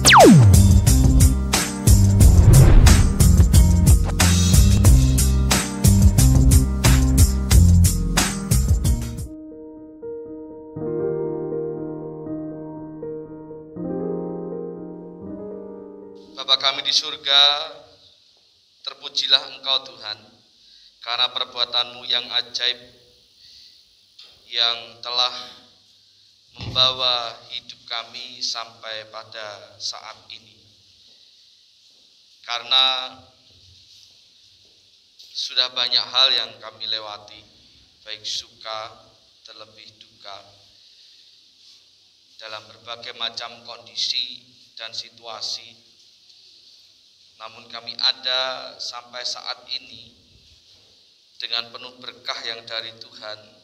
Bapa kami di surga, terpujilah Engkau Tuhan, karena perbuatan-Mu yang ajaib yang telah membawa hidup kami sampai pada saat ini. Karena sudah banyak hal yang kami lewati, baik suka terlebih duka, dalam berbagai macam kondisi dan situasi. Namun kami ada sampai saat ini dengan penuh berkah yang dari Tuhan.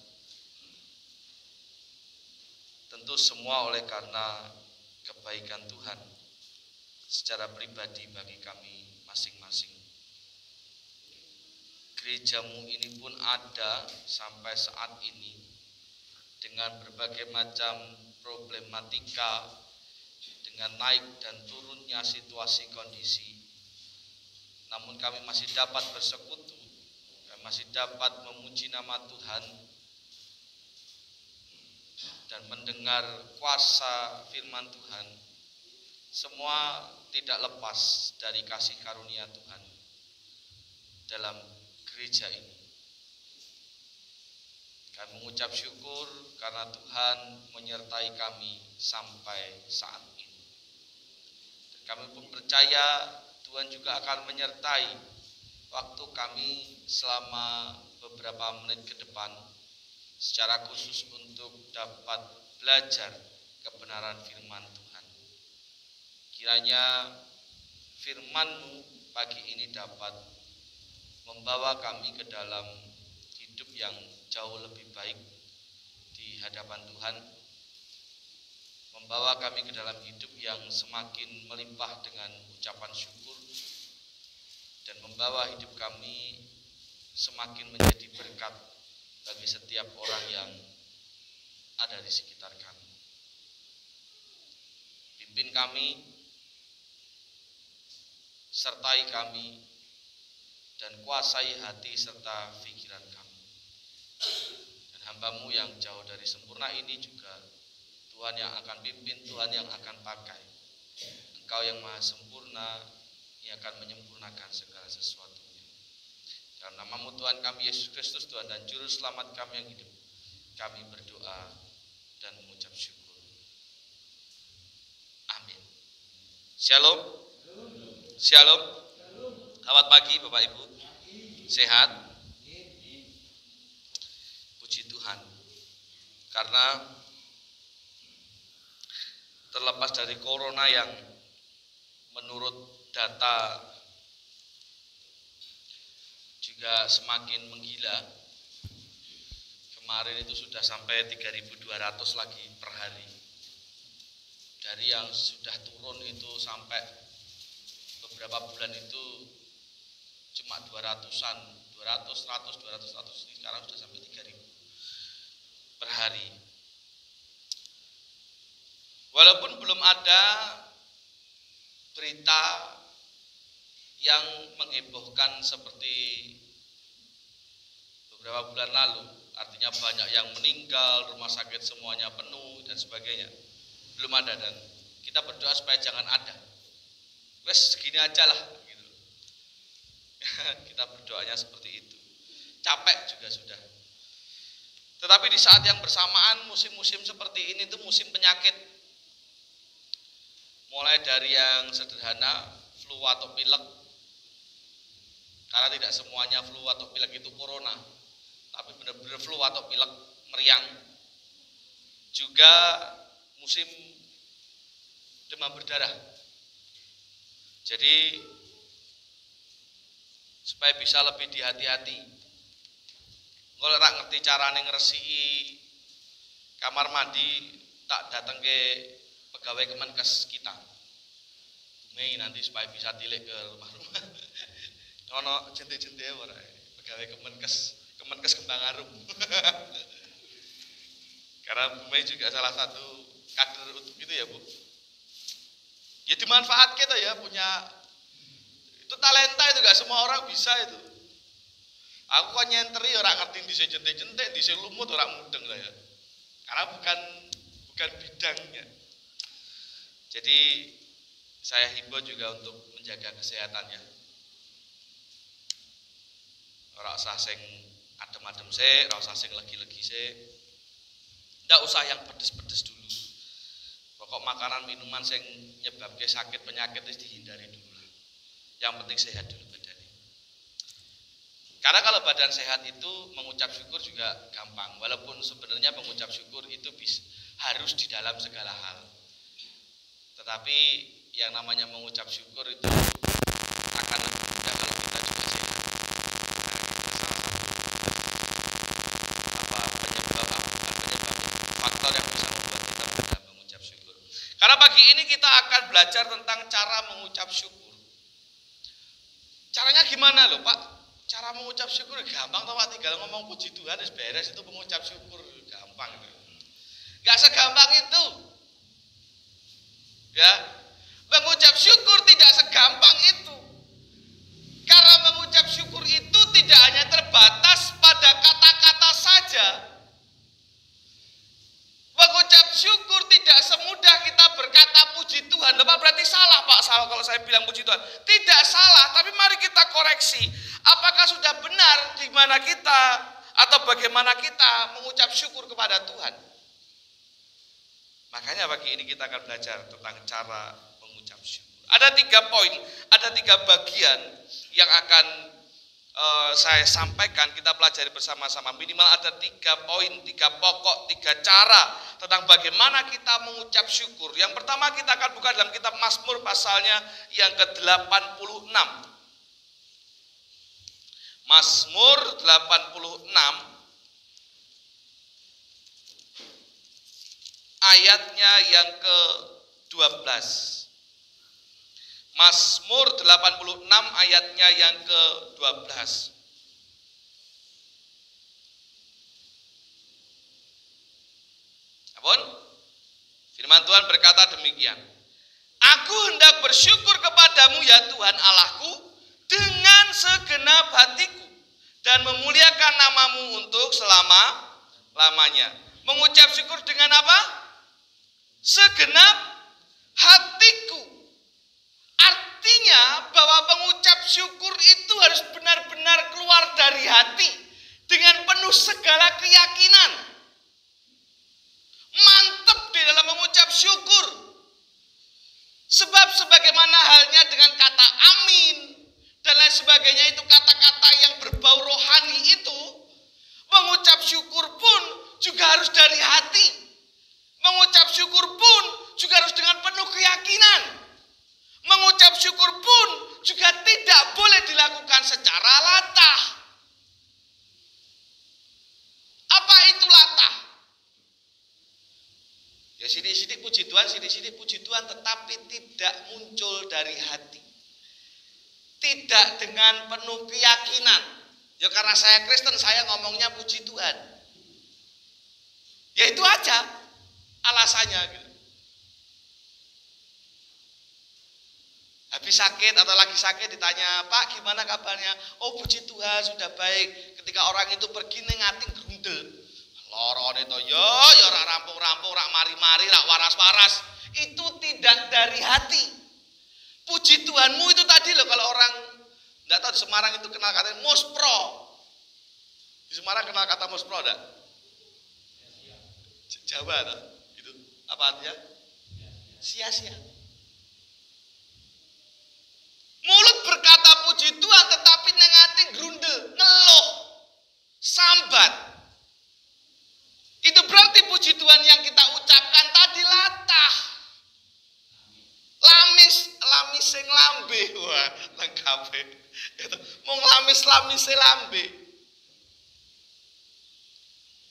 Tentu semua oleh karena kebaikan Tuhan secara pribadi bagi kami masing-masing. Gereja-Mu ini pun ada sampai saat ini dengan berbagai macam problematika, dengan naik dan turunnya situasi kondisi. Namun kami masih dapat bersekutu, kami masih dapat memuji nama Tuhan dan mendengar kuasa firman Tuhan. Semua tidak lepas dari kasih karunia Tuhan dalam gereja ini. Kami mengucap syukur karena Tuhan menyertai kami sampai saat ini. Dan kami pun percaya Tuhan juga akan menyertai waktu kami selama beberapa menit ke depan secara khusus untuk dapat belajar kebenaran firman Tuhan. Kiranya firman-Mu pagi ini dapat membawa kami ke dalam hidup yang jauh lebih baik di hadapan Tuhan, membawa kami ke dalam hidup yang semakin melimpah dengan ucapan syukur, dan membawa hidup kami semakin menjadi berkat bagi setiap orang yang ada di sekitar kami. Pimpin kami, sertai kami, dan kuasai hati serta pikiran kami. Dan hamba-Mu yang jauh dari sempurna ini juga Tuhan yang akan pimpin, Tuhan yang akan pakai. Engkau yang maha sempurna, yang akan menyempurnakan segala sesuatunya. Dalam nama-Mu Tuhan kami Yesus Kristus, Tuhan dan Juru Selamat kami yang hidup, kami berdoa dan mengucap syukur. Amin. Shalom. Shalom. Selamat pagi Bapak Ibu. Sehat? Puji Tuhan. Karena terlepas dari corona yang menurut data juga semakin menggila. Kemarin itu sudah sampai 3.200 lagi per hari. Dari yang sudah turun itu sampai beberapa bulan itu cuma 200-an, 200, 100, 200, 100, sekarang sudah sampai 3.000 per hari. Walaupun belum ada berita yang menghebohkan seperti beberapa bulan lalu, artinya banyak yang meninggal, rumah sakit semuanya penuh dan sebagainya, belum ada, dan kita berdoa supaya jangan ada. Wes segini aja lah gitu. Kita berdoanya seperti itu. Capek juga sudah. Tetapi di saat yang bersamaan musim-musim seperti ini itu musim penyakit. Mulai dari yang sederhana flu atau pilek, karena tidak semuanya flu atau pilek itu corona, tapi benar-benar flu atau pilek meriang. Juga musim demam berdarah. Jadi supaya bisa lebih dihati-hati. Kalau ora ngerti carane ngresiki kamar mandi, tak datang ke pegawai Kemenkes kita. Mei nanti supaya bisa tilik ke rumah-rumah. Ono jente-jente ora pegawai Kemenkes Kembang Arum. Karena Bu Mei juga salah satu kader untuk itu ya Bu. Ya dimanfaatkan kita ya, punya itu talenta itu gak semua orang bisa itu. Aku kok nyenteri orang ngerti dhisik jentik-jentik, dhisik lumut orang mudeng lah ya. Karena bukan bidangnya. Jadi saya himbau juga untuk menjaga kesehatannya. Ora usah sing adem-adem sik, ora usah sing legi-legi sik. Ndak usah yang pedes-pedes dulu. Pokok makanan minuman sing nyebabke sakit penyakit itu dihindari dulu. Yang penting sehat dulu badannya. Karena kalau badan sehat itu mengucap syukur juga gampang. Walaupun sebenarnya mengucap syukur itu harus di dalam segala hal. Tetapi yang namanya mengucap syukur itu akan lebih mudah kalau kita juga sehat. Faktor yang bisa membuat kita mudah mengucap syukur. Karena pagi ini kita akan belajar tentang cara mengucap syukur. Caranya gimana loh Pak? Cara mengucap syukur gampang toh Pak, tinggal ngomong puji Tuhan beres itu mengucap syukur gampang. Gak segampang itu. Ya, mengucap syukur tidak segampang itu. Karena mengucap syukur itu tidak hanya terbatas pada kata-kata saja. Mengucap syukur tidak semudah kita berkata puji Tuhan. Apa berarti salah Pak? Salah kalau saya bilang puji Tuhan. Tidak salah, tapi mari kita koreksi. Apakah sudah benar di mana kita atau bagaimana kita mengucap syukur kepada Tuhan? Makanya pagi ini kita akan belajar tentang cara mengucap syukur. Ada 3 poin, ada 3 bagian yang akan saya sampaikan, kita pelajari bersama-sama. Minimal ada 3 poin, 3 pokok, 3 cara tentang bagaimana kita mengucap syukur. Yang pertama kita akan buka dalam kitab Mazmur pasalnya yang ke-86. Mazmur 86 ayatnya yang ke-12. Mazmur 86 ayatnya yang ke-12. Apun? Firman Tuhan berkata demikian. Aku hendak bersyukur kepadamu ya Tuhan Allahku dengan segenap hatiku dan memuliakan namamu untuk selama-lamanya. Mengucap syukur dengan apa? Segenap hatiku. Artinya bahwa mengucap syukur itu harus benar-benar keluar dari hati dengan penuh segala keyakinan. Mantap di dalam mengucap syukur. Sebab sebagaimana halnya dengan kata amin dan lain sebagainya, itu kata-kata yang berbau rohani itu, mengucap syukur pun juga harus dari hati. Mengucap syukur pun juga harus dengan penuh keyakinan. Mengucap syukur pun juga tidak boleh dilakukan secara latah. Apa itu latah? Ya sidik-sidik puji Tuhan, sidik-sidik puji Tuhan, tetapi tidak muncul dari hati. Tidak dengan penuh keyakinan. Ya karena saya Kristen, saya ngomongnya puji Tuhan. Ya itu aja alasannya gitu. Habis sakit atau lagi sakit ditanya, Pak gimana kabarnya? Oh puji Tuhan sudah baik. Ketika orang itu pergi nengating grundel. Loron itu yo rak rampung-rampung, rak mari-mari, rak waras-waras. Itu tidak dari hati. Puji Tuhanmu itu tadi loh, kalau orang enggak tahu di Semarang itu kenal kata muspro. Di Semarang kenal kata muspro enggak? Jawa tak? Itu apa artinya? Sia-sia. Mulut berkata puji Tuhan tetapi nengating grundel, ngeluh, sambat. Itu berarti puji Tuhan yang kita ucapkan tadi latah. Lamis sing lambe. Wah, lengkap. Itu mau lamis lambe.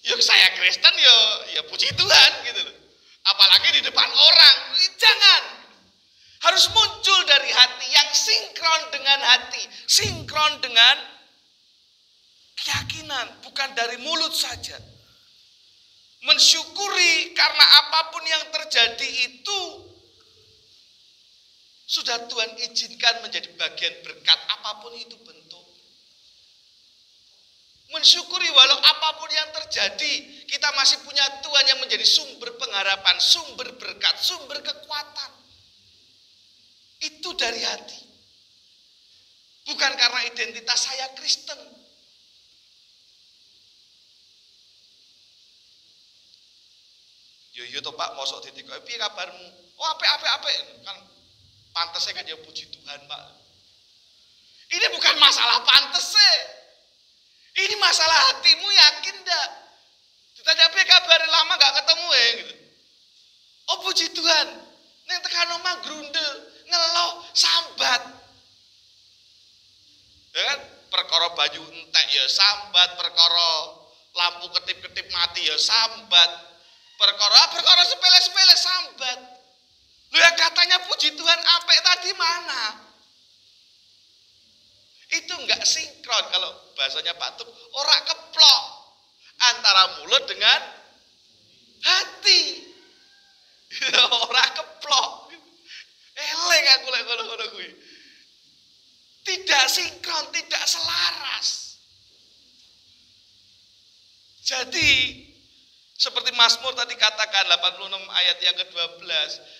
Ya saya Kristen ya puji Tuhan gitu loh. Apalagi di depan orang. Jangan. Harus muncul dari hati yang sinkron dengan hati, sinkron dengan keyakinan, bukan dari mulut saja. Mensyukuri karena apapun yang terjadi itu sudah Tuhan izinkan menjadi bagian berkat apapun itu bentuk. Mensyukuri walau apapun yang terjadi, kita masih punya Tuhan yang menjadi sumber pengharapan, sumber berkat, sumber kekuatan. Itu dari hati. Bukan karena identitas saya Kristen. Yo toh Pak, mosok ditikoki piye kabarmu? Oh apik. Kan pantesnya kan ya puji Tuhan, Pak. Ini bukan masalah pantesnya. Ini masalah hatimu, yakin enggak? Ditanya piye kabar, lama enggak ketemu gitu. Oh puji Tuhan. Ning tekan omah grundel, ngeluh, sambat. Ya kan? Perkara baju entek ya sambat, perkara lampu ketip-ketip mati ya sambat. Perkara sepele-sepele sambat. Lu yang katanya puji Tuhan apik tadi mana? Itu enggak sinkron kalau bahasanya Pak Tuk, ora keplok antara mulut dengan hati. Ora keplok. Eleng aku lek ngono-ngono kuwi. Tidak sinkron, tidak selaras. Jadi seperti Mazmur tadi katakan 86 ayat yang ke-12,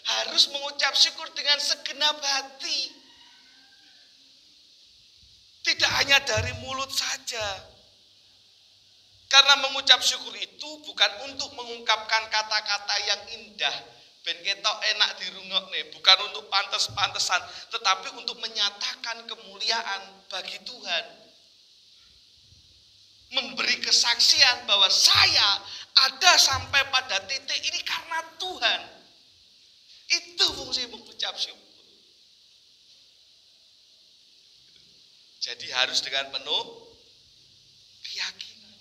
harus mengucap syukur dengan segenap hati. Tidak hanya dari mulut saja. Karena mengucap syukur itu bukan untuk mengungkapkan kata-kata yang indah, ben ketok enak dirungokne, bukan untuk pantes-pantesan, tetapi untuk menyatakan kemuliaan bagi Tuhan. Memberi kesaksian bahwa saya ada sampai pada titik ini karena Tuhan. Itu fungsi mengucap syukur. Jadi harus dengan penuh keyakinan.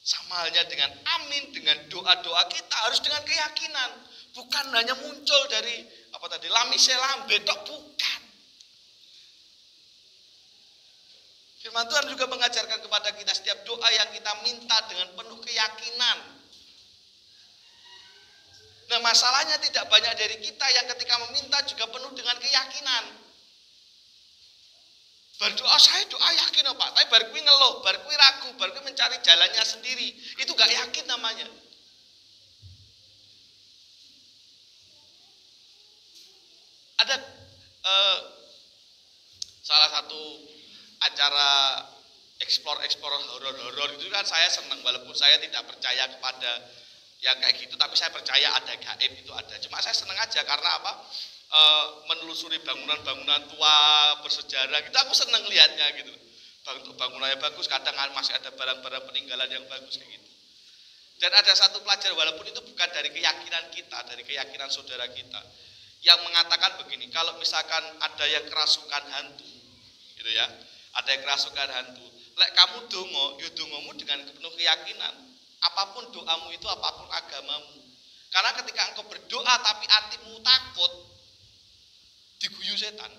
Sama halnya dengan amin, dengan doa-doa kita harus dengan keyakinan. Bukan hanya muncul dari lamise lambe tok, bukan. Firman Tuhan juga mengajarkan kepada kita setiap doa yang kita minta dengan penuh keyakinan. Nah masalahnya tidak banyak dari kita yang ketika meminta juga penuh dengan keyakinan. Berdoa saya doa yakin Pak, tapi baru kui ngeluh, baru kui ragu, baru kui mencari jalannya sendiri. Itu gak yakin namanya. Ada salah satu acara explore horor itu kan saya senang, walaupun saya tidak percaya kepada yang kayak gitu, tapi saya percaya ada gaib itu ada. Cuma saya senang aja karena apa? Menelusuri bangunan-bangunan tua bersejarah gitu, aku senang lihatnya gitu. Bangunannya bagus, kadang masih ada barang-barang peninggalan yang bagus kayak gitu. Dan ada satu pelajaran, walaupun itu bukan dari keyakinan kita, dari keyakinan saudara kita, yang mengatakan begini, kalau misalkan ada yang kerasukan hantu, gitu ya, ada yang kerasukan hantu, lek kamu dongo, ya dongomu dengan penuh keyakinan. Apapun doamu itu, apapun agamamu. Karena ketika engkau berdoa tapi hatimu takut, diguyu setan.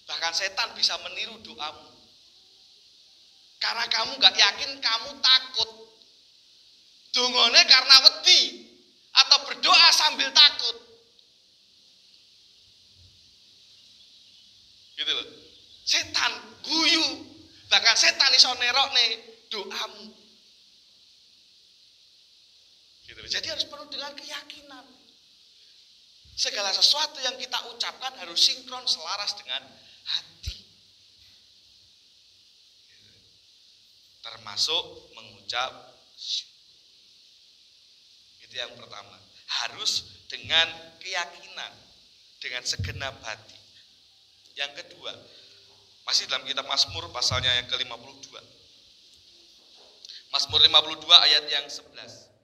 Bahkan setan bisa meniru doamu. Karena kamu gak yakin, kamu takut. Dongone karena wedi, atau berdoa sambil takut. Gitu loh. Setan guyu, bahkan setan iso nerokne doamu. Gitu loh. Jadi harus penuh dengan keyakinan. Segala sesuatu yang kita ucapkan harus sinkron, selaras dengan hati. Termasuk mengucap syukur. Itu yang pertama. Harus dengan keyakinan, dengan segenap hati. Yang kedua, masih dalam kitab Mazmur pasalnya yang ke-52. Mazmur 52 ayat yang 11.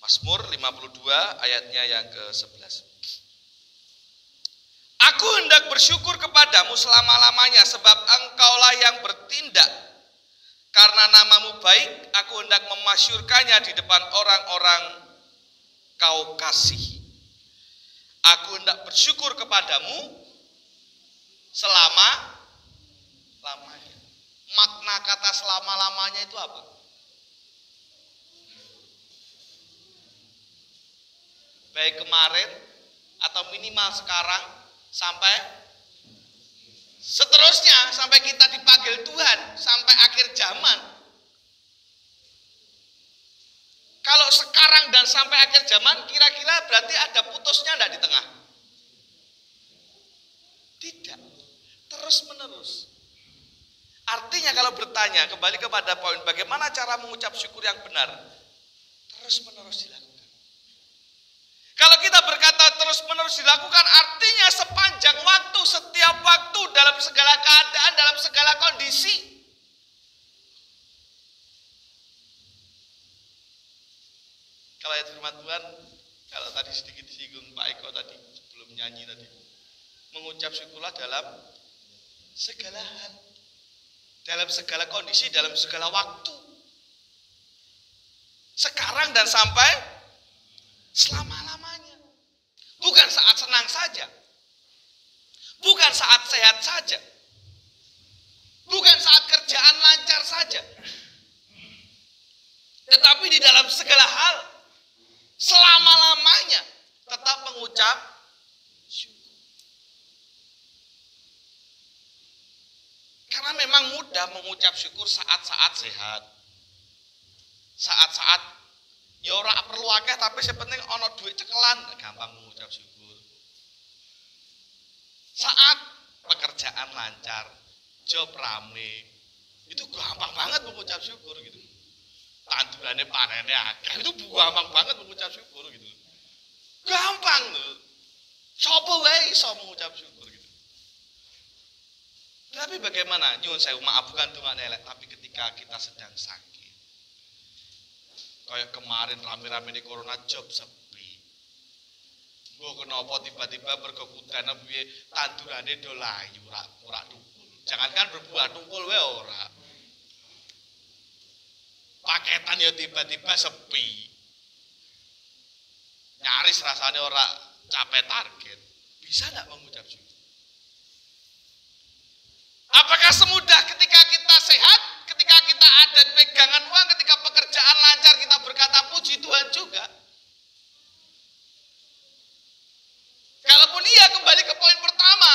Mazmur 52 ayatnya yang ke-11. Aku hendak bersyukur kepadamu selama-lamanya, sebab engkaulah yang bertindak. Karena namamu baik, aku hendak memasyurkannya di depan orang-orang kau kasihi. Aku hendak bersyukur kepadamu selama-lamanya. Makna kata selama-lamanya itu apa? baik kemarin atau minimal sekarang sampai seterusnya, sampai kita dipanggil Tuhan, sampai akhir zaman. Kalau sekarang dan sampai akhir zaman, kira-kira berarti ada putusnya enggak di tengah? Tidak, terus menerus. Artinya kalau bertanya, kembali kepada poin, bagaimana cara mengucap syukur yang benar? Terus menerus dilakukan. Kalau kita berkata terus menerus dilakukan, artinya sepanjang waktu, setiap waktu, dalam segala keadaan, dalam segala kondisi. Kalau ayat firman Tuhan, kalau tadi sedikit disinggung Pak Eko tadi, sebelum nyanyi tadi, mengucap syukurlah dalam segala hal, dalam segala kondisi, dalam segala waktu. Sekarang dan sampai selama-lamanya. Bukan saat senang saja. Bukan saat sehat saja. Bukan saat kerjaan lancar saja. Tetapi di dalam segala hal, selama-lamanya tetap mengucap syukur. Karena memang mudah mengucap syukur saat-saat sehat. Saat-saat ya ora perlu akeh tapi sepenting ana duit cekelan, gampang mengucap syukur. Saat pekerjaan lancar, job rame, itu gampang banget mengucap syukur gitu. Tandurane panennya akeh, itu gampang banget mengucap syukur gitu. Gampang loh. Sapa wae iso mengucap syukur gitu. Tapi bagaimana? Nyuwun sewu, maaf bukan donga elek, tapi ketika kita sedang sakit. Kayak kemarin rame-rame di corona, job sepi. Mbok kenapa tiba-tiba mergo kudana piye tandurane do layu ora tukul. Jangankan berbuah tukul wae ora. Paketan ya tiba-tiba sepi. Nyaris rasanya ora capai target. Bisa enggak mengucap syukur? Apakah semudah ketika kita sehat, ketika kita ada pegangan uang, ketika pekerjaan lancar kita berkata puji Tuhan juga? Kalaupun iya, kembali ke poin pertama,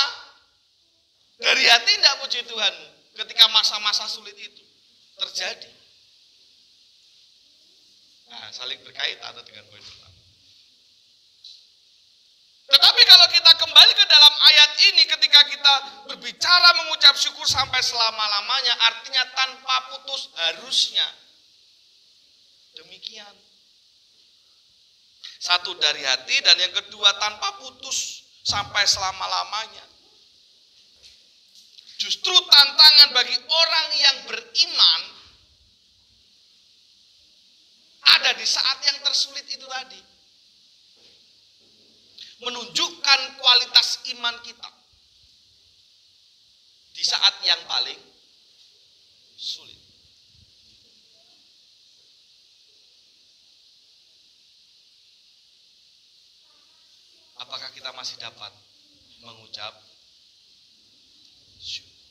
dari hati tidak puji Tuhanmu ketika masa-masa sulit itu terjadi. Nah, saling berkaitan dengan poin pertama. Tetapi kalau kita kembali ke dalam ayat ini, ketika kita berbicara mengucap syukur sampai selama-lamanya, artinya tanpa putus, harusnya demikian. Satu dari hati, dan yang kedua tanpa putus sampai selama-lamanya. Justru tantangan bagi orang yang beriman ada di saat yang tersulit itu tadi. Menunjukkan kualitas iman kita di saat yang paling sulit. Apakah kita masih dapat mengucap syukur?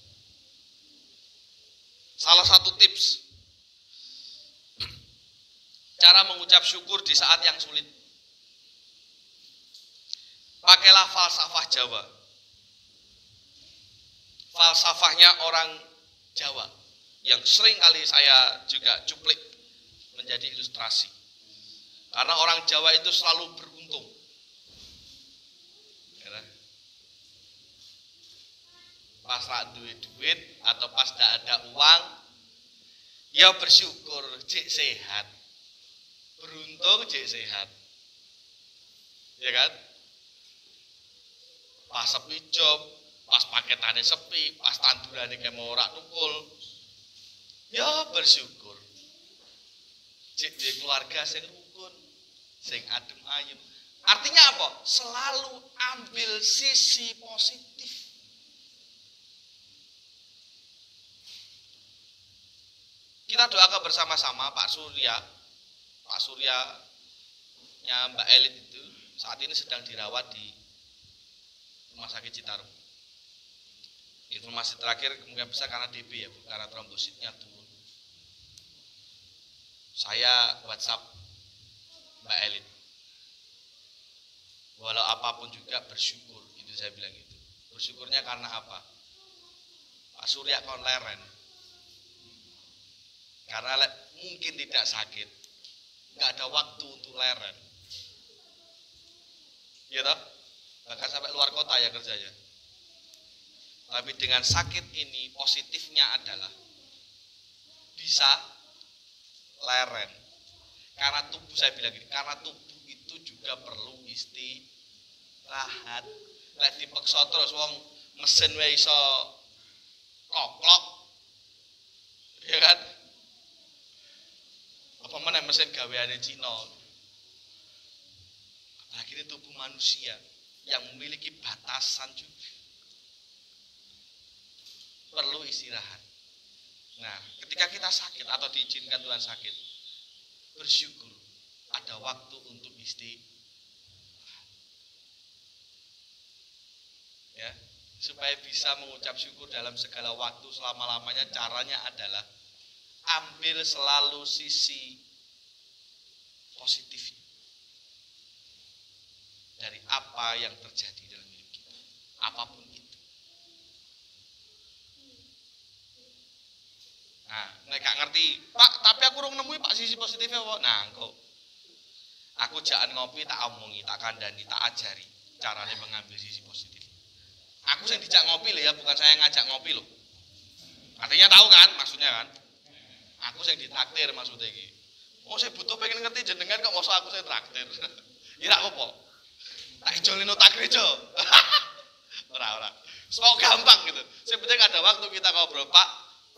Salah satu tips cara mengucap syukur di saat yang sulit, pakailah falsafah Jawa. Falsafahnya orang Jawa yang sering kali saya juga cuplik menjadi ilustrasi. Karena orang Jawa itu selalu beruntung. Pas rak duit atau pas tidak ada uang, ya bersyukur cek sehat. Beruntung cek sehat. Ya kan? Pas sepi job, pas paketannya sepi, pas tandurannya kayak mau ora nukul, ya bersyukur. Cek di keluarga sing rukun, sing adem ayem. Artinya apa? Selalu ambil sisi positif. Kita doakan bersama-sama Pak Surya nya Mbak Elit itu saat ini sedang dirawat di Rumah Sakit Citarum. Informasi terakhir kemungkinan besar karena DB ya, karena trombositnya turun. Saya WhatsApp Mbak Elit. Walau apapun juga bersyukur. Itu saya bilang gitu. Bersyukurnya karena apa? Pak Surya kon leren. Karena mungkin tidak sakit, nggak ada waktu untuk leren. Ya toh? Bahkan sampai luar kota ya kerjanya. Tapi dengan sakit ini positifnya adalah bisa leren. Karena tubuh, saya bilang gini, karena tubuh itu juga perlu istirahat. Lek dipeksa terus wong mesin wae iso koklok. Ya kan? Apa meneh mesin gaweane Cina. Apalagi ini tubuh manusia yang memiliki batasan juga. Perlu istirahat. Nah, ketika kita sakit atau diizinkan Tuhan sakit, bersyukur ada waktu untuk istirahat. Ya, supaya bisa mengucap syukur dalam segala waktu selama-lamanya, caranya adalah ambil selalu sisi positif dari apa yang terjadi dalam hidup kita, apapun itu. Nah, nek gak ngerti, Pak, tapi aku urung nemui Pak sisi positifnya apa? Nah, engko aku jangan ngopi, tak omongi, tak kandani, tak ajari caranya mengambil sisi positif. Aku yang dijak ngopi loh ya, bukan saya yang ngajak ngopi loh. Artinya tahu kan maksudnya kan? Aku yang ditraktir maksudnya iki. Oh, saya butuh pengen ngerti jenengan kok mosok aku saya traktir. Ya ra apa. Tak ijolino tak gereja. Ora. Sok gampang gitu. Sebenarnya ada waktu kita ngobrol, Pak,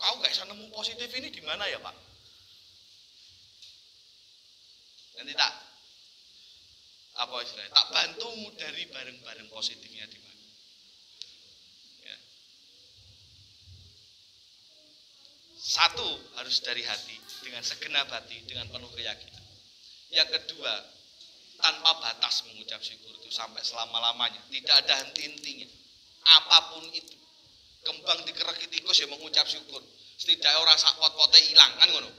kau gak bisa nemu positif ini di mana ya, Pak? Nanti tak apa istilahnya? Tak bantu dari bareng-bareng positifnya di mana. Satu, harus dari hati, dengan segenap hati, dengan penuh keyakinan. Yang kedua, tanpa batas mengucap syukur itu sampai selama-lamanya, tidak ada henti-hentinya. Apapun itu, kembang dikereki tikus ya mengucap syukur. Setidaknya orang sak pot-pote hilang kan ngono.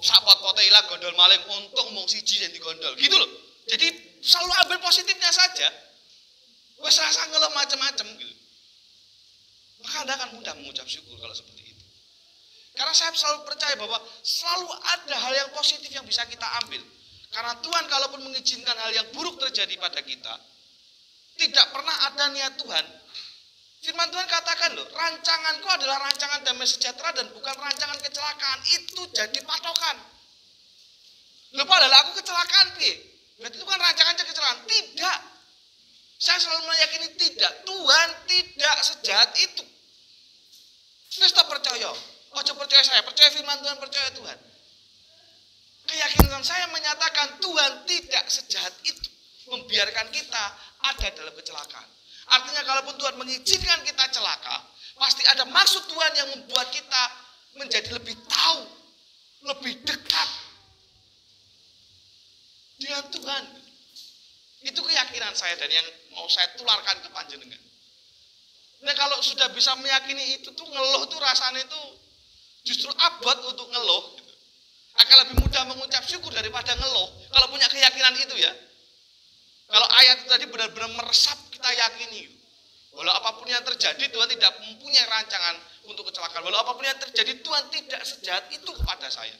Sak pot-pote hilang gondol maling, untung mung siji sing digondol. Gitu loh. Jadi selalu ambil positifnya saja. Wes rasa ngeluh macam-macam gitu. Maka Anda akan mudah mengucap syukur kalau seperti itu. Karena saya selalu percaya bahwa selalu ada hal yang positif yang bisa kita ambil. Karena Tuhan kalaupun mengizinkan hal yang buruk terjadi pada kita, tidak pernah ada niat Tuhan. Firman Tuhan katakan loh, rancanganku adalah rancangan damai sejahtera dan bukan rancangan kecelakaan. Itu jadi patokan. Loh padahal aku kecelakaan piye? Berarti itu kan rancangannya kecelakaan. Tidak. Saya selalu meyakini tidak. Tuhan tidak sejahat itu. Wis tak percaya. Ojo percaya saya, percaya firman Tuhan, percaya Tuhan. Keyakinan saya menyatakan Tuhan tidak sejahat itu. Membiarkan kita ada dalam kecelakaan. Artinya kalaupun Tuhan mengizinkan kita celaka, pasti ada maksud Tuhan yang membuat kita menjadi lebih tahu, lebih dekat dengan Tuhan. Itu keyakinan saya dan yang mau saya tularkan ke panjenengan. Nah kalau sudah bisa meyakini itu tuh ngeluh tuh rasanya itu justru abot untuk ngeluh. Gitu. Akan lebih mudah mengucap syukur daripada ngeluh. Kalau punya keyakinan itu ya. Kalau ayat itu tadi benar-benar meresap kita yakini. Walau apapun yang terjadi Tuhan tidak mempunyai rancangan untuk kecelakaan. Walau apapun yang terjadi Tuhan tidak sejahat itu kepada saya.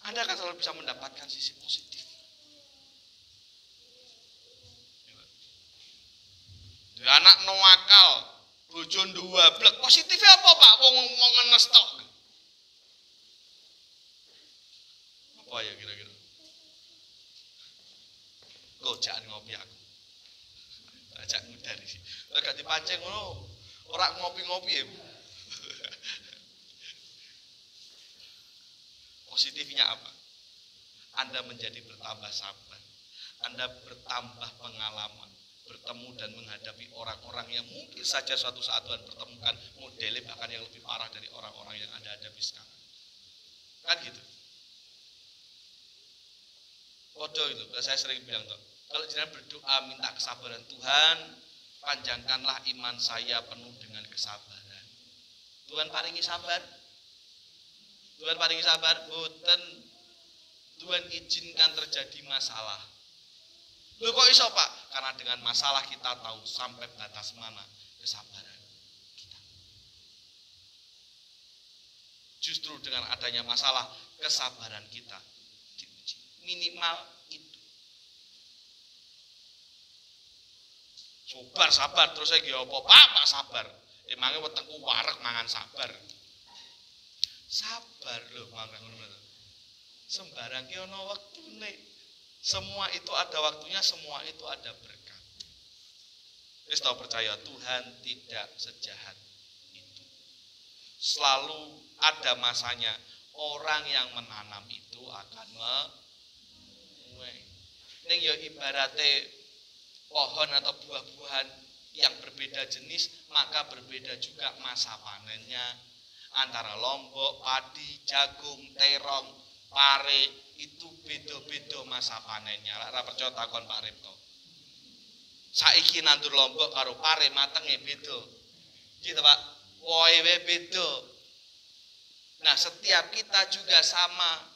Anda akan selalu bisa mendapatkan sisi positif. Anak nuwakal, bojo nduwablek, positifnya apa Pak? Wong ngenes tok. Apa ya kira-kira? Kok jangan ngopi aku. Ajak ngudari sih. Lah gak dipancing ngono. Ora ngopi-ngopi ya. Positifnya apa? Anda menjadi bertambah sabar. Anda bertambah pengalaman. Bertemu dan menghadapi orang-orang yang mungkin saja suatu saat Tuhan pertemukan modelnya bahkan yang lebih parah dari orang-orang yang Anda hadapi sekarang. Kan gitu. Podo itu, saya sering bilang tuh, kalau jenengan berdoa minta kesabaran Tuhan, panjangkanlah iman saya penuh dengan kesabaran. Tuhan paringi sabar. Tuhan paringi sabar, boten Tuhan izinkan terjadi masalah. Loh kok iso Pak? Karena dengan masalah kita tahu sampai batas mana kesabaran kita. Justru dengan adanya masalah, kesabaran kita diuji. Minimal itu. Sabar terus saya apa? Pak sabar. Emangnya wetengku wareg mangan sabar. Sabar loh mangan ngono. Sembarang ki ana wektune. Semua itu ada waktunya, semua itu ada berkat. Wis tau percaya Tuhan tidak sejahat itu. Selalu ada masanya. Orang yang menanam itu akan menuai. Ning ya ibarate pohon atau buah-buahan yang berbeda jenis, maka berbeda juga masa panennya. Antara lombok, padi, jagung, terong, pare itu beda-beda masa panennya. Ora percaya takon Pak Ripto. Saiki nandur lombok karo pare matenge beda. Gitu Pak. Wohe beda. Nah, setiap kita juga sama.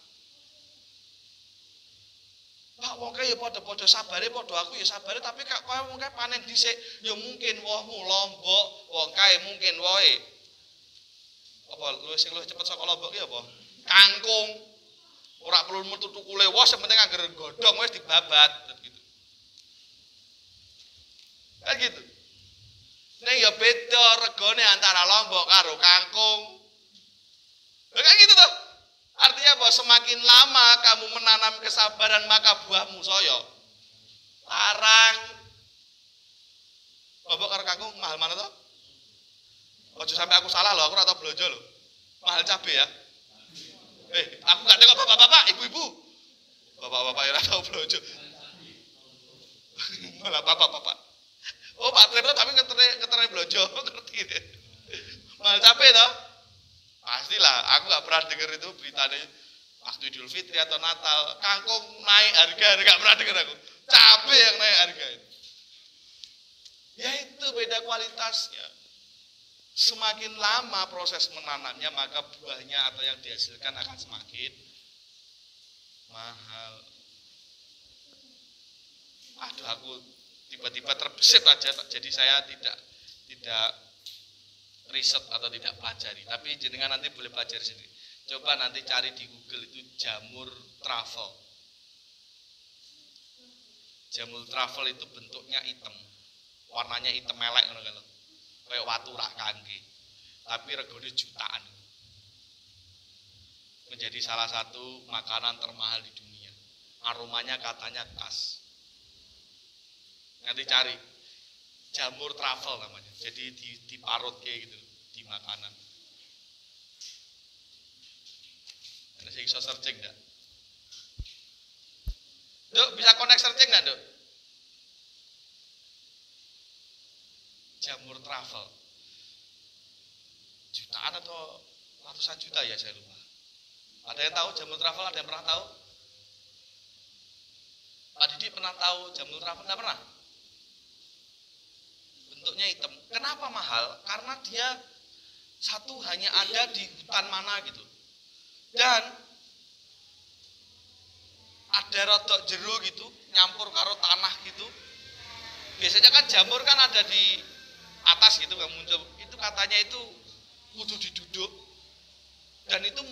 Pak wong kae ya padha-padha sabare padha aku ya sabare tapi kok kowe wong kae panen dhisik ya mungkin wohmu lombok, wong kae mungkin wohe. Apa luwih sing luwih cepet saka lombok ki apa? Kangkung. Ora perlu metu tukule wos sing penting angger godhong wis dibabat gitu. Kan gitu. Ning ya beda regane antara lombok karo kangkung. Kayak gitu toh. Artinya bahwa semakin lama kamu menanam kesabaran maka buahmu soyo. Larang. Lombok karo kangkung mahal mana toh? Ojo sampai aku salah loh, aku ora tau blojo loh. Mahal cabe ya. Aku gak tengok bapak-bapak, ibu-ibu. Bapak-bapak ora tau blojo. Malah bapak-bapak. Oh Pak Tripto tapi ngeterne blojo, ngerti deh. Mahal cabe toh? Pastilah, aku gak pernah denger itu beritanya waktu Idul Fitri atau Natal, kangkung naik harga, gak pernah denger aku. Cabe yang naik harga itu. Ya itu beda kualitasnya. Semakin lama proses menanamnya, maka buahnya atau yang dihasilkan akan semakin mahal. Aduh, aku tiba-tiba terbesit aja, jadi saya tidak riset atau tidak pelajari, tapi jenengan nanti boleh pelajari sendiri. Coba nanti cari di Google itu jamur truffle. Jamur truffle itu bentuknya hitam, warnanya hitam melek ngono kalau kayak watu rak kangge, tapi regane jutaan. Menjadi salah satu makanan termahal di dunia. Aromanya katanya khas. Nanti cari jamur truffle namanya. Jadi diparut kayak gitu di makanan. Ada sih bisa searching enggak? Dok, bisa connect searching enggak, Dok? Jamur truffle. Jutaan atau ratusan juta ya saya lupa. Ada yang tahu jamur truffle? Ada yang pernah tahu? Pak Didi pernah tahu jamur truffle? Enggak pernah? Bentuknya hitam. Kenapa mahal? Karena dia satu hanya ada di hutan mana gitu. Dan ada rodok jero gitu, nyampur karo tanah gitu. Biasanya kan jamur kan ada di atas gitu yang muncul. Itu katanya itu kudu diduduk. Dan itu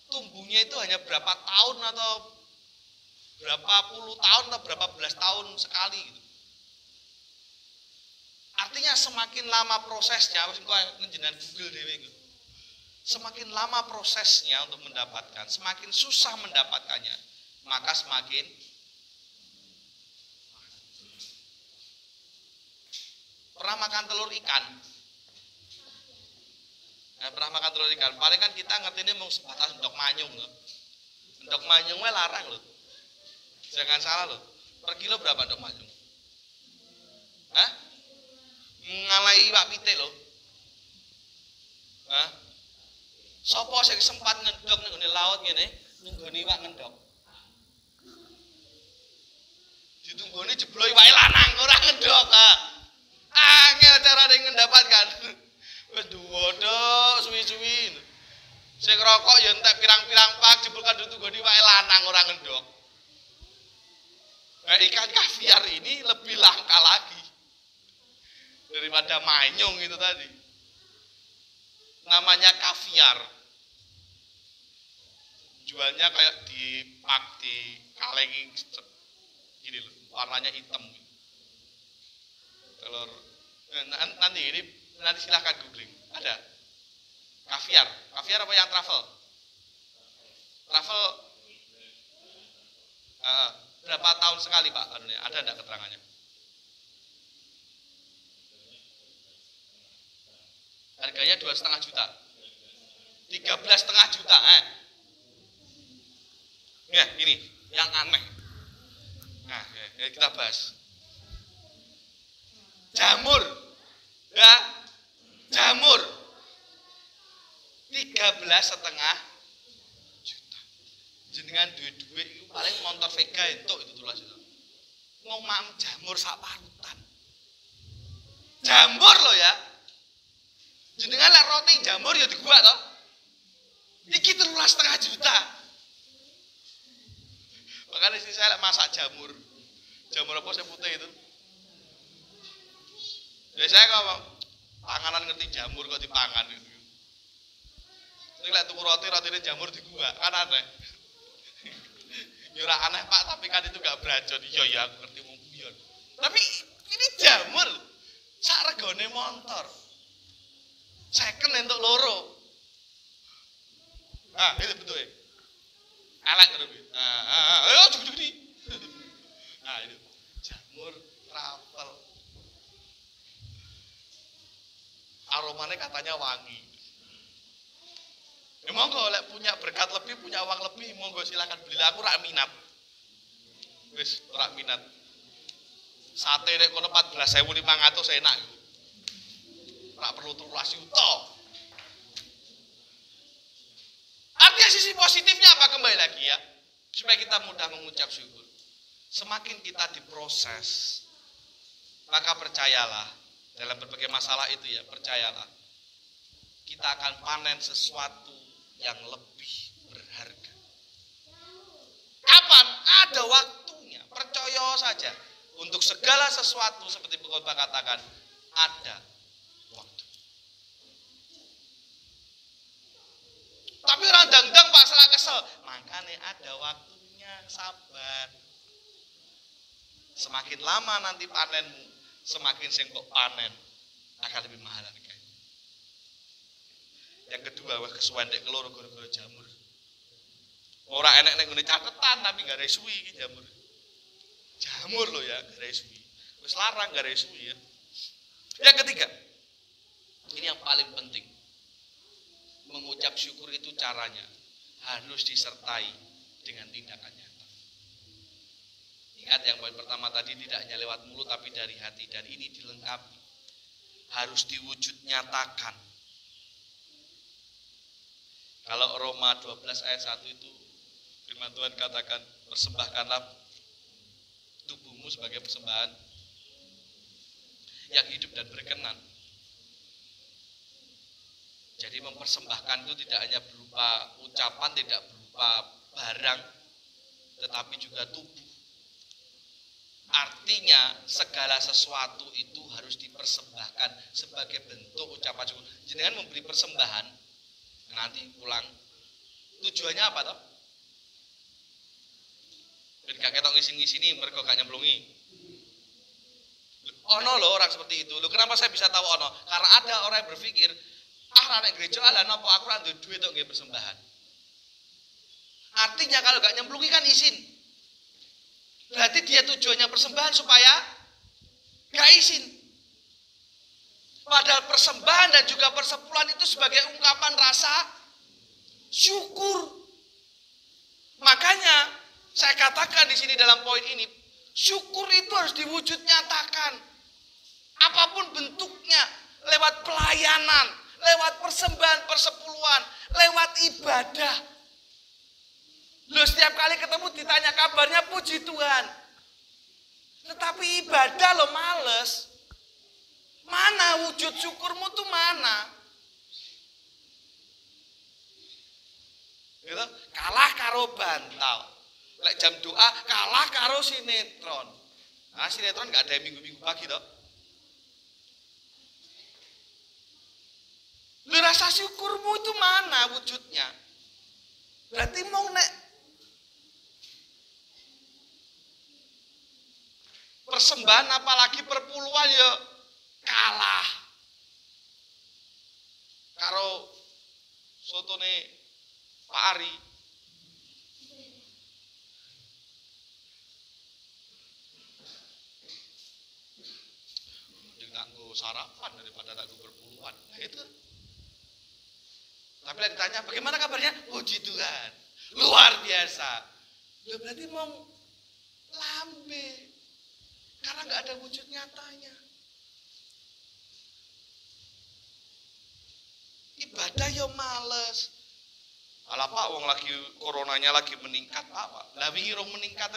tumbuhnya itu hanya berapa tahun atau berapa puluh tahun atau berapa belas tahun sekali gitu. Artinya semakin lama prosesnya, njenengan Google dhewe iku. Semakin lama prosesnya untuk mendapatkan, semakin susah mendapatkannya, maka semakin pernah makan telur ikan. Nah, pernah makan telur ikan. Paling kan kita ngertine mau sebatas endok manyung loh. Endok manyung we larang loh. Jangan salah loh. Per kilo berapa endok manyung? Hah? Ngalai iwak pitik loh. Hah? Sopo sing sempat ngendok ning gone laut ngene, nunggone iwak ngendok. Ditunggone jeblo iwake lanang ora ngendok. Angel carane mendapatkan. Wis duwodo suwi-suwi. Sing rokok ya entek pirang-pirang pak jebul kan ditugoni wae lanang ora ngendok. Ikan kaviar ini lebih langka lagi daripada manyung itu tadi. Namanya kaviar. Jualnya kayak di kalengi gini loh, warnanya hitam. Telur nanti silahkan googling. Ada kaviar apa yang travel? Berapa tahun sekali Pak? Ada enggak keterangannya? Harganya 2,5 juta. 13,5 juta. Ya, ini yang aneh. Nah, kita bahas. Jamur. Ya. Jamur. 13,5 juta. Jenengan duit-duit itu paling motor Vega entuk itu tulas itu. Ngomong jamur sak parutan. Jamur loh ya. Jenengan lek roti jamur ya digua toh. Iki 13,5 juta. Makanya sih saya masak jamur. Jamur apa saya putih itu? Ya saya ngomong, panganan ngerti jamur kok dipangan gitu. Ini lek tuku roti-rotine jamur di gua, kan aneh. Ya ora aneh Pak, tapi kan itu gak beracun. Iya ya aku ngerti wong guyon. Tapi ini jamur. Sak regane motor. Second entuk loro. Ah, itu betul ya. Elek terus. Ayo gede-gede. Nah, itu jamur travel. Aromanya katanya wangi. Ya monggo lek punya berkat lebih, punya uang lebih, monggo silakan belilah, aku rak minat. Wis rak minat. Sate nek kono 14.500 enak. Rak perlu 13 juta. Artinya sisi positifnya apa, kembali lagi ya, supaya kita mudah mengucap syukur. Semakin kita diproses, maka percayalah, dalam berbagai masalah itu ya, percayalah, kita akan panen sesuatu yang lebih berharga. Kapan? Ada waktunya, percaya saja. Untuk segala sesuatu seperti pengkhotbah katakan, ada waktu. Tapi orang dangdang Pak salah kesel, makanya ada waktunya, sabar. Semakin lama nanti panenmu, semakin sing kok panen akan lebih mahal harganya. Yang kedua, wah kesuwen dek keloro gara-gara jamur. Ora enek ning ngene catetan tapi gak resui iki jamur. Jamur loh ya, gak resui. Wis larang gak resui ya. Yang ketiga, ini yang paling penting. Mengucap syukur itu caranya harus disertai dengan tindakan nyata. Ingat yang poin pertama tadi, tidak hanya lewat mulut tapi dari hati, dan ini dilengkapi. Harus diwujud nyatakan. Kalau Roma 12 ayat 1 itu firman Tuhan katakan, persembahkanlah tubuhmu sebagai persembahan yang hidup dan berkenan. Jadi mempersembahkan itu tidak hanya berupa ucapan, tidak berupa barang, tetapi juga tubuh. Artinya segala sesuatu itu harus dipersembahkan sebagai bentuk ucapan syukur. Jenengan memberi persembahan, nanti pulang, tujuannya apa toh? Ben gak ketok ngisin-ngisini mergo gak nyemplungi. Ono loh orang seperti itu. Loh, kenapa saya bisa tahu ono? Karena ada orang yang berpikir, nek gereja ala napa aku ora duwe duit tok nggih persembahan. Artinya kalau gak nyemplungi kan izin. Berarti dia tujuannya persembahan supaya gak izin. Padahal persembahan dan juga persepuluhan itu sebagai ungkapan rasa syukur. Makanya saya katakan di sini dalam poin ini, syukur itu harus diwujud nyatakan. Apapun bentuknya, lewat pelayanan, lewat persembahan persepuluhan, lewat ibadah. Loh, setiap kali ketemu ditanya kabarnya, puji Tuhan. Tetapi ibadah lo males. Mana wujud syukurmu tuh mana? Gitu? Kalah karo bantal. Lek jam doa kalah karo sinetron. Nah, sinetron nggak ada minggu-minggu pagi toh. Lu rasa syukurmu itu mana wujudnya? Berarti mau nek persembahan apalagi perpuluhan ya kalah karo sotone Pak Ari. Nganggo sarapan daripada nganggo perpuluhan. Nah, itu. Tapi lah ditanya, bagaimana kabarnya? Puji Tuhan. Luar biasa. Ya berarti mau lambe. Karena nggak ada wujud nyatanya. Ibadah ya males. Alah Pak, wong lagi coronanya lagi meningkat Pak. Lah wingi rong meningkat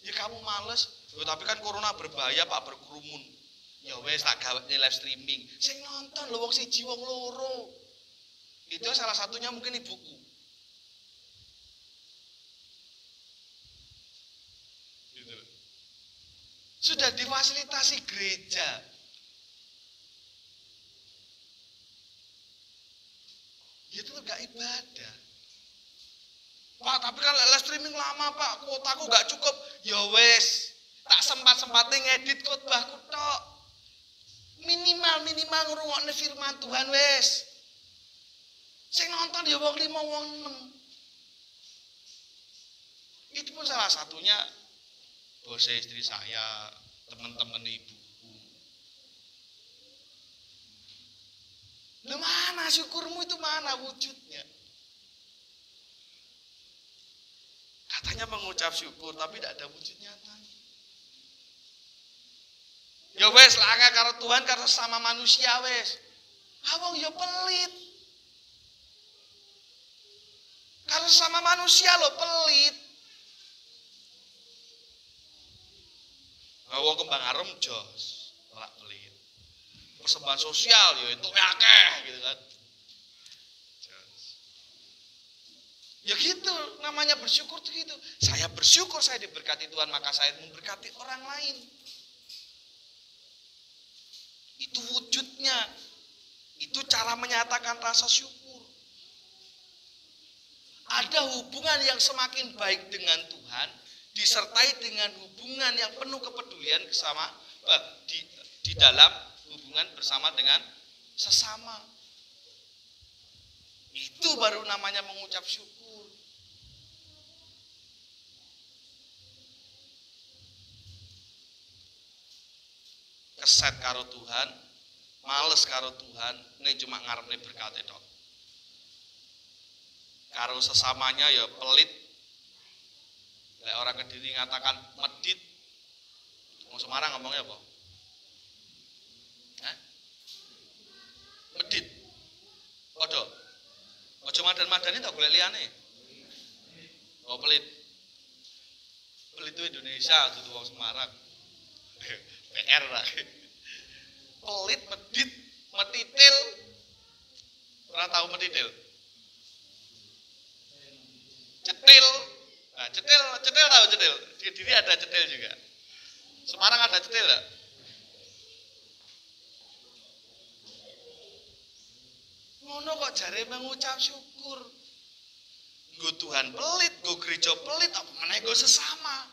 ya kamu males. Ya, tapi kan corona berbahaya Pak, berkerumun. Ya wes tak gawe live streaming. Sing nonton lho wong siji wong loro. Itu salah satunya mungkin ibuku. Gitu. Sudah difasilitasi gereja. Itu gak ibadah. Pak, tapi kan live streaming lama Pak, kuotaku gak cukup. Ya wes, tak sempat-sempatin ngedit khotbahku tok. Minimal ngrungokne firman Tuhan wes. Sing nonton ya wong 5 wong 6. Itu pun salah satunya bos istri saya, teman-teman ibuku. Lu mana syukurmu itu mana wujudnya? Katanya mengucap syukur tapi tidak ada wujud nyatanya. Ya wes lah karo Tuhan karo sama manusia wes. Awang ya pelit. Karo sama manusia lo pelit. Wong kembang arum jos, ora pelit. Persembahan sosial ya itu akeh gitu kan. Ya gitu, namanya bersyukur tuh gitu. Saya bersyukur saya diberkati Tuhan, maka saya memberkati orang lain. Itu wujudnya. Itu cara menyatakan rasa syukur. Ada hubungan yang semakin baik dengan Tuhan, disertai dengan hubungan yang penuh kepedulian di dalam hubungan bersama dengan sesama. Itu baru namanya mengucap syukur. Keset karo Tuhan, males karo Tuhan, ini cuma ngarepne berkate tok. Karo sesamanya ya pelit. Lek orang Kediri ngatakan medit. Wong Semarang ngomongnya apa? Hah? Medit. Padha. Aja madan-madani tak golek liyane. Oh pelit. Pelit itu Indonesia, itu wong Semarang. PR lah. Pelit, medit, metitil. Ora tahu metitil. Cetil. Nah, cetil tahu cetil. Di Kediri ada cetil juga. Semarang ada cetil enggak? Ngono kok jare mengucap syukur. Nggo Tuhan pelit, nggo gereja pelit, apa meneh nggo sesama.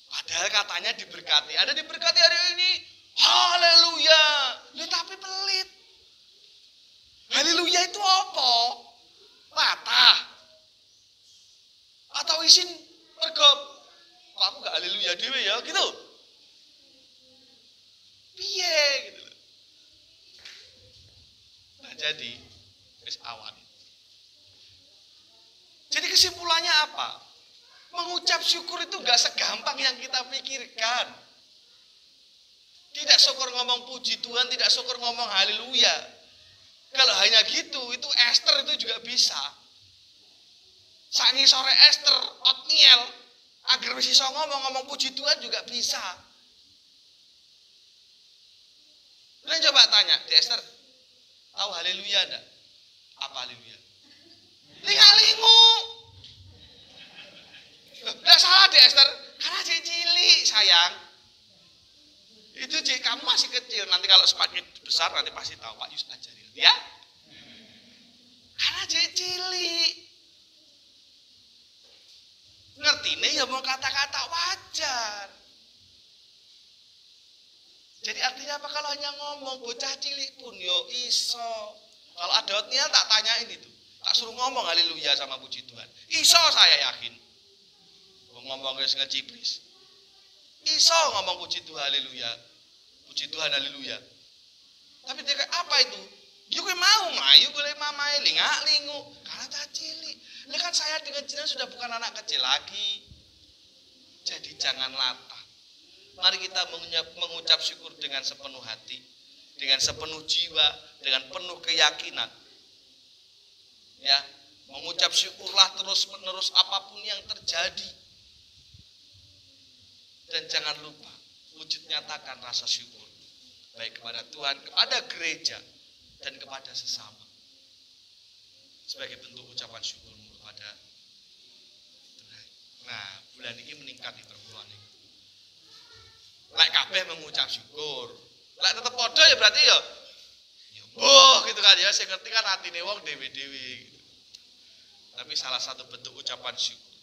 Padahal katanya diberkati. Ada diberkati hari ini. Haleluya. Loh tapi pelit. Haleluya itu apa? Latah. Atau isin mergop. Kok aku gak haleluya dhewe ya gitu. Piye gitu. Nah jadi wis awan. Jadi kesimpulannya apa? Mengucap syukur itu gak segampang yang kita pikirkan. Tidak syukur ngomong puji Tuhan, tidak syukur ngomong haleluya. Kalau hanya gitu, itu Esther itu juga bisa. Saat ini sore Esther, Otniel, agar bisa ngomong puji Tuhan juga bisa. Kalian coba tanya di Esther, tahu haleluya enggak? Apa haleluya? Lingu. Enggak salah deh Esther, karena Cik cilik sayang. Itu Cik kamu masih kecil, nanti kalau semakin besar nanti pasti tahu Pak Yus ajarin ya. Karena Cik cilik. Ngertine ya mau kata-kata wajar. Jadi artinya apa kalau hanya ngomong bocah cilik pun yo iso. Kalau ada otniel tak tanyain itu. Tak suruh ngomong haleluya sama puji Tuhan. Iso saya yakin. Ngomong wis ngecipris. Iso ngomong puji Tuhan haleluya. Puji Tuhan haleluya. Tapi dia apa itu? Yo kowe mau mayu boleh mamae lingu karena cah cilik. Ini kan saya dengan jenengan sudah bukan anak kecil lagi. Jadi jangan latah. Mari kita mengucap syukur dengan sepenuh hati, dengan sepenuh jiwa, dengan penuh keyakinan. Ya, mengucap syukurlah terus-menerus apapun yang terjadi. Dan jangan lupa wujud nyatakan rasa syukur baik kepada Tuhan, kepada gereja, dan kepada sesama. Sebagai bentuk ucapan syukurmu kepada Tuhan. Nah, bulan ini meningkat di perpuluhan ini. Lek kabeh mengucap syukur. Lek tetep podo ya berarti ya gitu kan ya, saya ngerti kan hatine wong dewe-dewe gitu. Tapi salah satu bentuk ucapan syukur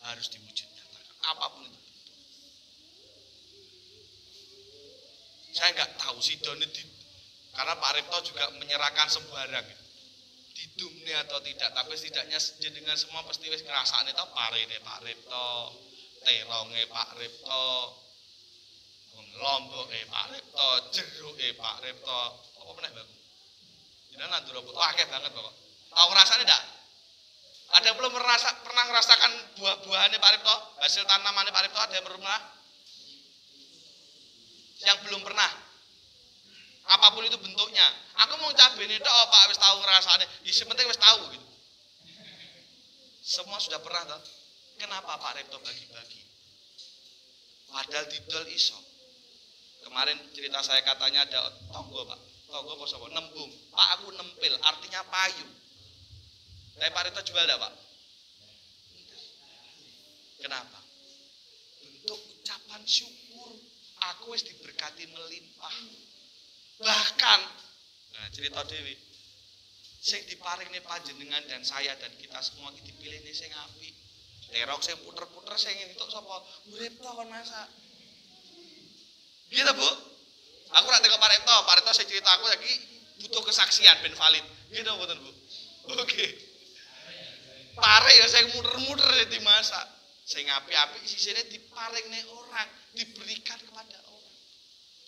harus diwujud nyatakan apapun itu. Saya nggak tahu sih Doni karena Pak Ripto juga menyerahkan sembarang didumne atau tidak, tapi setidaknya dengan semua pasti wis ngrasakne to parene Pak Ripto, teronge Pak Ripto, lomboke Pak Ripto, jeruke Pak Ripto, apa meneh Bang? Jenengan nandur apa? Wah, akeh banget pokok. Tahu ngrasane ndak? Ada yang belum pernah merasakan buah-buahannya Pak Ripto? Hasil tanamannya Pak Ripto ada yang pernah? Yang belum pernah. Apapun itu bentuknya. Aku mau cabene tok Pak wis tahu ngrasane. Ya penting wis tahu gitu. Semua sudah pernah toh? Kenapa Pak Ripto bagi-bagi? Padahal didol iso. Kemarin cerita saya katanya ada tonggo Pak. Tonggo apa sapa? Nembung. Pak aku nempil, artinya payu. Tapi Pak Ripto jual enggak Pak? Kenapa? Bentuk ucapan syukur. Aku wis diberkati melimpah. Bahkan, nah cerita dewi, sing diparingne panjenengan dan saya dan kita semua iki dipilihne sing apik. Terok sing puter-puter sing entuk sapa? Ripto kon masak. Gitu Bu. Aku rak teko Pak Ripto sing cerita aku lagi butuh kesaksian ben valid. Gitu mboten Bu. Oke. Pare ya sing muter-muter dimasak. Sing apik-apik sisine diparingne orang, diberikan kepada orang.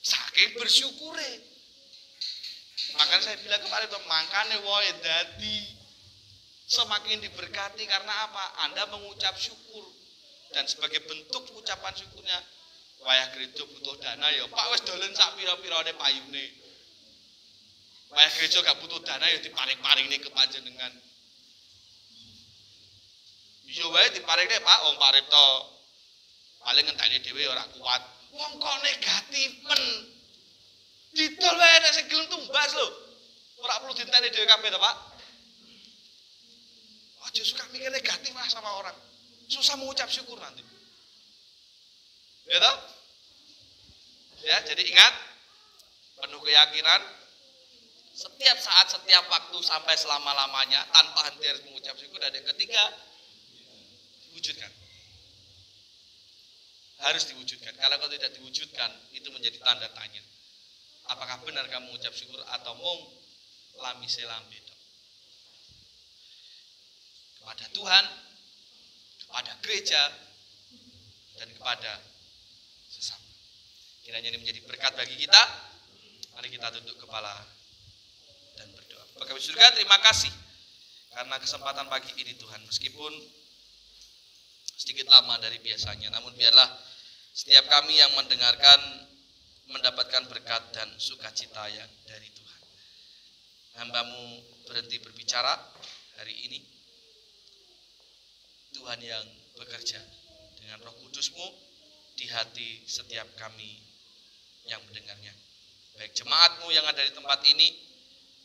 Saking bersyukure. Makanya saya bilang kemarin itu makanya wae dadi semakin diberkati karena apa? Anda mengucap syukur dan sebagai bentuk ucapan syukurnya wayah gereja butuh dana ya Pak wis dolen sak pira-pirane payune. Wayah gereja gak butuh dana ya diparing-paringne ke panjenengan. Iya wae diparingne Pak wong Pak Ripto. Paling ngenteni dhewe ora kuat. Wong kok negativen. Didol wae nek sing gelem tumbas lho. Ora perlu diteni dhewe kabeh to, Pak. Aja suka mikir negatif lah sama orang. Susah mengucap syukur nanti. Ya toh? Ya, jadi ingat penuh keyakinan setiap saat, setiap waktu sampai selama-lamanya tanpa henti harus mengucap syukur. Dan yang ketiga, diwujudkan. Harus diwujudkan. Kalau tidak diwujudkan, itu menjadi tanda tanya. Apakah benar kamu mengucap syukur atau mung lami selambe kepada Tuhan, kepada gereja, dan kepada sesama. Kiranya ini menjadi berkat bagi kita. Mari kita tunduk kepala dan berdoa. Bapa di surga, terima kasih karena kesempatan pagi ini Tuhan, meskipun sedikit lama dari biasanya, namun biarlah setiap kami yang mendengarkan mendapatkan berkat dan sukacita yang dari Tuhan. Hamba-Mu berhenti berbicara hari ini. Tuhan yang bekerja dengan Roh Kudus-Mu di hati setiap kami yang mendengarnya. Baik jemaat-Mu yang ada di tempat ini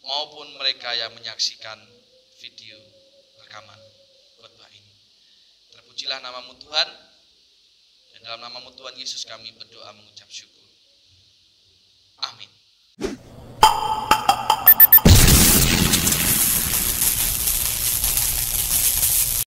maupun mereka yang menyaksikan video rekaman khotbah ini. Terpujilah namamu Tuhan, dan dalam namamu Tuhan Yesus kami berdoa mengucap syukur.